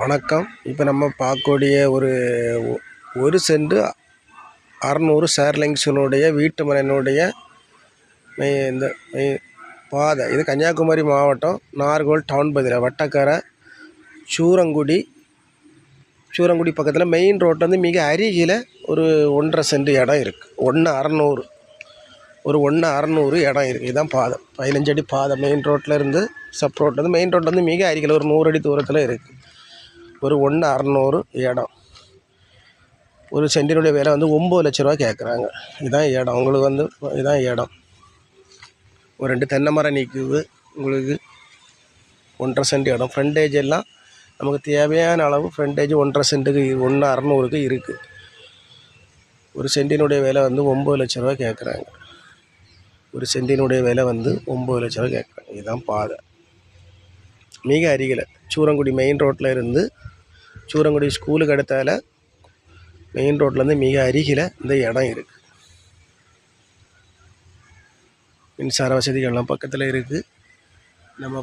வணக்கம். இப்போ நம்ம பார்க்கக்கூடிய ஒரு சென்ட் 600 ஷேர்லிங்ஸினுடைய வீட்டு மனையினுடைய இந்த பாதை. இது கன்னியாகுமரி மாவட்டம் நாகர்கோவில் டவுன் பகுதியில் வட்டக்கரை சூரங்குடி பக்கத்தில் மெயின் ரோட்லேருந்து மிக அருகில் ஒரு 1.5 சென்ட் இடம் இருக்குது. 1/600 இடம் இருக்குது. இதுதான் பாதை, 15 அடி பாதை. மெயின் ரோட்டில் இருந்து ரோட்லேருந்து மெயின் ரோட்லேருந்து மிக அருகில் ஒரு 100 அடி தூரத்தில் இருக்குது. ஒரு 1/600 இடம். ஒரு சென்டினுடைய விலை 9 லட்ச ரூபா கேட்குறாங்க. இதுதான் இடம். உங்களுக்கு இதுதான் இடம். ஒரு 2 தென்னை மரம் நிற்குது. உங்களுக்கு 1.5 சென்ட் இடம். ஃப்ரண்டேஜ் எல்லாம் நமக்கு தேவையான அளவு ஃப்ரண்டேஜ் 1.5 சென்ட்டுக்கு 1/600க்கு இருக்குது. ஒரு சென்டினுடைய விலை 9 லட்ச ரூபா கேட்குறாங்க. ஒரு சென்டினுடைய விலை 9 லட்ச ரூபா கேட்குறாங்க. இதுதான் பாதை. மிக அருகில் சூரங்குடி மெயின் ரோட்டில் இருந்து சூரங்குடி ஸ்கூலுக்கு அடுத்தால மெயின் ரோட்லேருந்து மிக அருகில் இந்த இடம் இருக்குது. மின்சார வசதிகள்லாம் பக்கத்தில் இருக்குது. நம்ம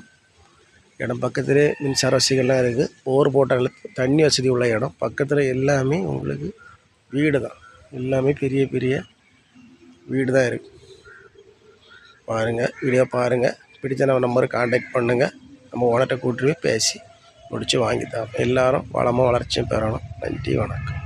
இடம் பக்கத்துலேயே மின்சார வசதிகள்லாம் இருக்குது. போர் போட்டால் தண்ணி வசதி உள்ள இடம். பக்கத்தில் எல்லாமே உங்களுக்கு வீடு தான். எல்லாமே பெரிய பெரிய வீடு தான் இருக்குது. பாருங்கள், வீடியோ பாருங்கள். பிடிச்ச நம்ம நம்பருக்கு கான்டாக்ட் பண்ணுங்கள். நம்ம ஓனர்கிட்ட கூட்டி போய் பேசி முடித்து வாங்கித்தான். எல்லோரும் வளமும் வளர்ச்சியும் பெறணும். நன்றி, வணக்கம்.